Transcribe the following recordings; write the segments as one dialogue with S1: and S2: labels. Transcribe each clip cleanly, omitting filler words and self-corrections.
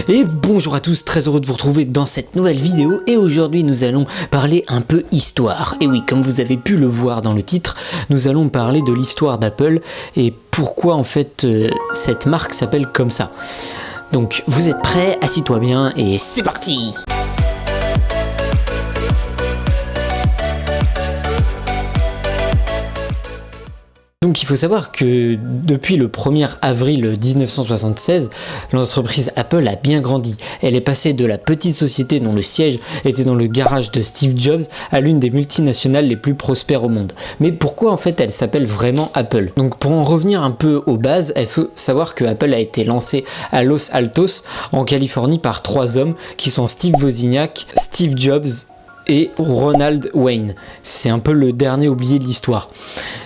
S1: Et bonjour à tous, très heureux de vous retrouver dans cette nouvelle vidéo et aujourd'hui nous allons parler un peu histoire. Et oui, comme vous avez pu le voir dans le titre, nous allons parler de l'histoire d'Apple et pourquoi en fait cette marque s'appelle comme ça. Donc vous êtes prêts, assis-toi bien et c'est parti! Donc il faut savoir que depuis le 1er avril 1976, l'entreprise Apple a bien grandi. Elle est passée de la petite société dont le siège était dans le garage de Steve Jobs à l'une des multinationales les plus prospères au monde. Mais pourquoi en fait elle s'appelle vraiment Apple? Donc pour en revenir un peu aux bases, il faut savoir que Apple a été lancé à Los Altos en Californie par 3 hommes qui sont Steve Wozniak, Steve Jobs et Ronald Wayne. C'est un peu le dernier oublié de l'histoire.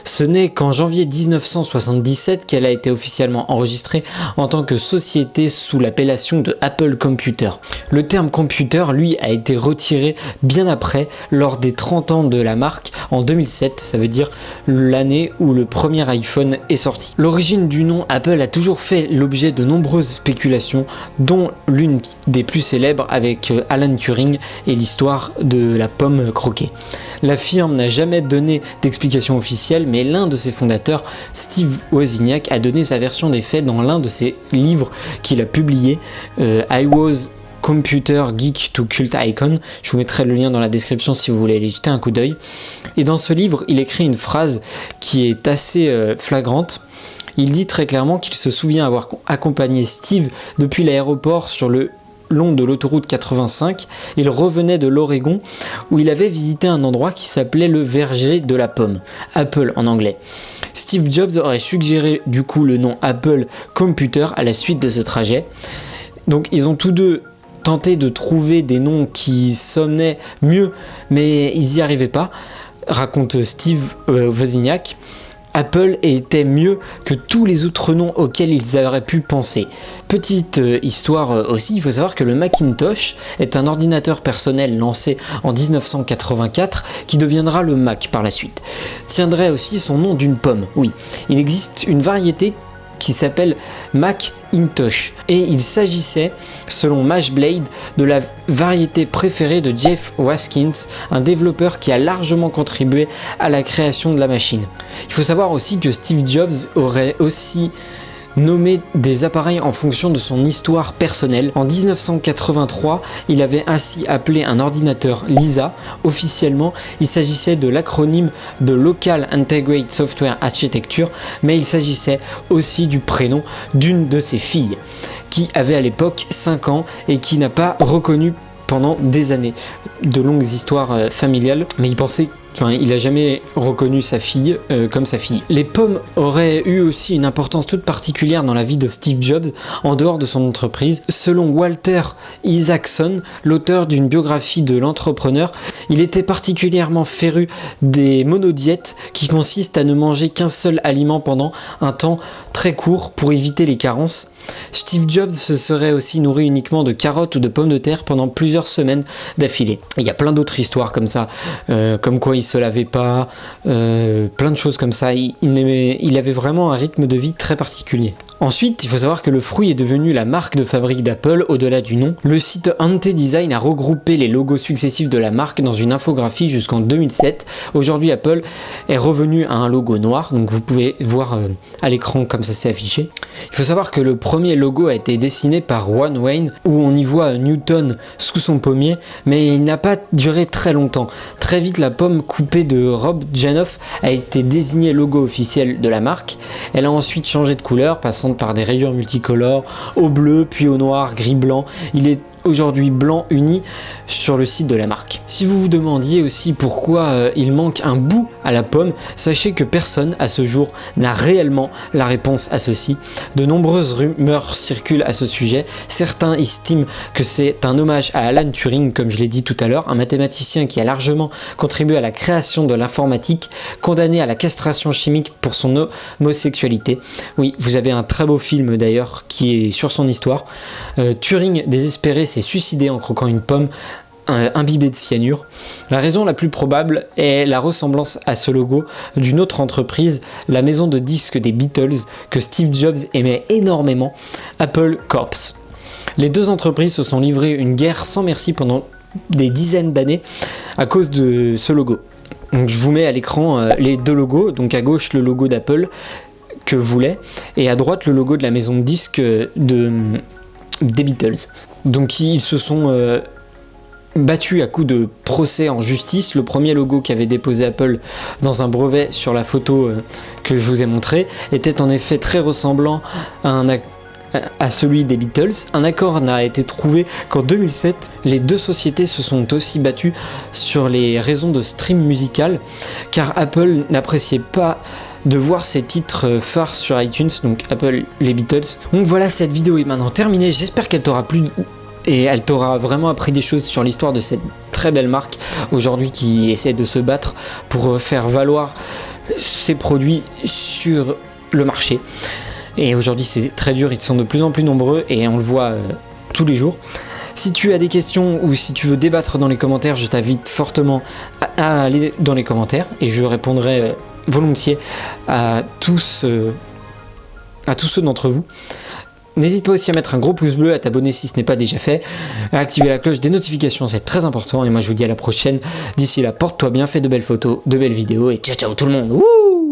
S1: Ce n'est qu'en janvier 1977 qu'elle a été officiellement enregistrée en tant que société sous l'appellation de Apple Computer. Le terme computer, lui, a été retiré bien après, lors des 30 ans de la marque, en 2007, ça veut dire l'année où le premier iPhone est sorti. L'origine du nom Apple a toujours fait l'objet de nombreuses spéculations, dont l'une des plus célèbres avec Alan Turing et l'histoire de la pomme croquée. La firme n'a jamais donné d'explication officielle, mais l'un de ses fondateurs, Steve Wozniak, a donné sa version des faits dans l'un de ses livres qu'il a publié, I Was Computer Geek to Cult Icon. Je vous mettrai le lien dans la description si vous voulez aller jeter un coup d'œil. Et dans ce livre, il écrit une phrase qui est assez flagrante. Il dit très clairement qu'il se souvient avoir accompagné Steve depuis l'aéroport sur le long de l'autoroute 85, il revenait de l'Oregon où il avait visité un endroit qui s'appelait le verger de la pomme, Apple en anglais. Steve Jobs aurait suggéré du coup le nom Apple Computer à la suite de ce trajet. Donc ils ont tous deux tenté de trouver des noms qui sonnaient mieux, mais ils n'y arrivaient pas, raconte Steve Wozniak. Apple était mieux que tous les autres noms auxquels ils auraient pu penser. Petite histoire aussi, il faut savoir que le Macintosh est un ordinateur personnel lancé en 1984 qui deviendra le Mac par la suite. Tiendrait aussi son nom d'une pomme, oui. Il existe une variété qui s'appelle Macintosh et il s'agissait, selon Mashblade, de la variété préférée de Jeff Watkins, un développeur qui a largement contribué à la création de la machine. Il faut savoir aussi que Steve Jobs aurait aussi nommé des appareils en fonction de son histoire personnelle. En 1983, il avait ainsi appelé un ordinateur Lisa. Officiellement, il s'agissait de l'acronyme de Local Integrated Software Architecture, mais il s'agissait aussi du prénom d'une de ses filles, qui avait à l'époque 5 ans et qui n'a pas reconnu pendant des années. De longues histoires familiales, mais il n'a jamais reconnu sa fille comme sa fille. Les pommes auraient eu aussi une importance toute particulière dans la vie de Steve Jobs en dehors de son entreprise. Selon Walter Isaacson, l'auteur d'une biographie de l'entrepreneur, il était particulièrement féru des monodiètes qui consistent à ne manger qu'un seul aliment pendant un temps très court pour éviter les carences. Steve Jobs se serait aussi nourri uniquement de carottes ou de pommes de terre pendant plusieurs semaines d'affilée. Il y a plein d'autres histoires comme ça, comme quoi il se lavait pas, plein de choses comme ça. Il avait vraiment un rythme de vie très particulier. Ensuite, il faut savoir que le fruit est devenu la marque de fabrique d'Apple au-delà du nom. Le site Ante Design a regroupé les logos successifs de la marque dans une infographie jusqu'en 2007. Aujourd'hui, Apple est revenu à un logo noir, donc vous pouvez voir à l'écran comme ça c'est affiché. Il faut savoir que le premier logo a été dessiné par Ron Wayne, où on y voit Newton sous son pommier, mais il n'a pas duré très longtemps. Très vite, la pomme coupée de Rob Janoff a été désignée logo officiel de la marque. Elle a ensuite changé de couleur, passant par des rayures multicolores, au bleu, puis au noir, gris-blanc. Il est aujourd'hui blanc uni sur le site de la marque. Si vous vous demandiez aussi pourquoi il manque un bout à la pomme, sachez que personne à ce jour n'a réellement la réponse à ceci. De nombreuses rumeurs circulent à ce sujet. Certains estiment que c'est un hommage à Alan Turing, comme je l'ai dit tout à l'heure, un mathématicien qui a largement contribué à la création de l'informatique, condamné à la castration chimique pour son homosexualité. Oui, vous avez un très beau film d'ailleurs qui est sur son histoire. Turing, désespéré, s'est suicidé en croquant une pomme imbibée de cyanure. La raison la plus probable est la ressemblance à ce logo d'une autre entreprise, la maison de disques des Beatles que Steve Jobs aimait énormément, Apple Corps. Les deux entreprises se sont livrées une guerre sans merci pendant des dizaines d'années à cause de ce logo. Donc, je vous mets à l'écran les deux logos, donc à gauche le logo d'Apple que voulait et à droite le logo de la maison de disques des Beatles. Donc ils se sont battus à coups de procès en justice. Le premier logo qu'avait déposé Apple dans un brevet sur la photo que je vous ai montré était en effet très ressemblant à celui des Beatles. Un accord n'a été trouvé qu'en 2007. Les deux sociétés se sont aussi battues sur les raisons de stream musical, car Apple n'appréciait pas de voir ses titres phares sur iTunes, donc Apple, les Beatles. Donc voilà, cette vidéo est maintenant terminée. J'espère qu'elle t'aura plu et elle t'aura vraiment appris des choses sur l'histoire de cette très belle marque aujourd'hui qui essaie de se battre pour faire valoir ses produits sur le marché. Et aujourd'hui c'est très dur, ils sont de plus en plus nombreux et on le voit tous les jours. Si tu as des questions ou si tu veux débattre dans les commentaires, je t'invite fortement à aller dans les commentaires et je répondrai volontiers à tous ceux d'entre vous. N'hésite pas aussi à mettre un gros pouce bleu, à t'abonner si ce n'est pas déjà fait, à activer la cloche des notifications, c'est très important. Et moi je vous dis à la prochaine. D'ici là, porte-toi bien, fais de belles photos, de belles vidéos et ciao ciao tout le monde. Wouh!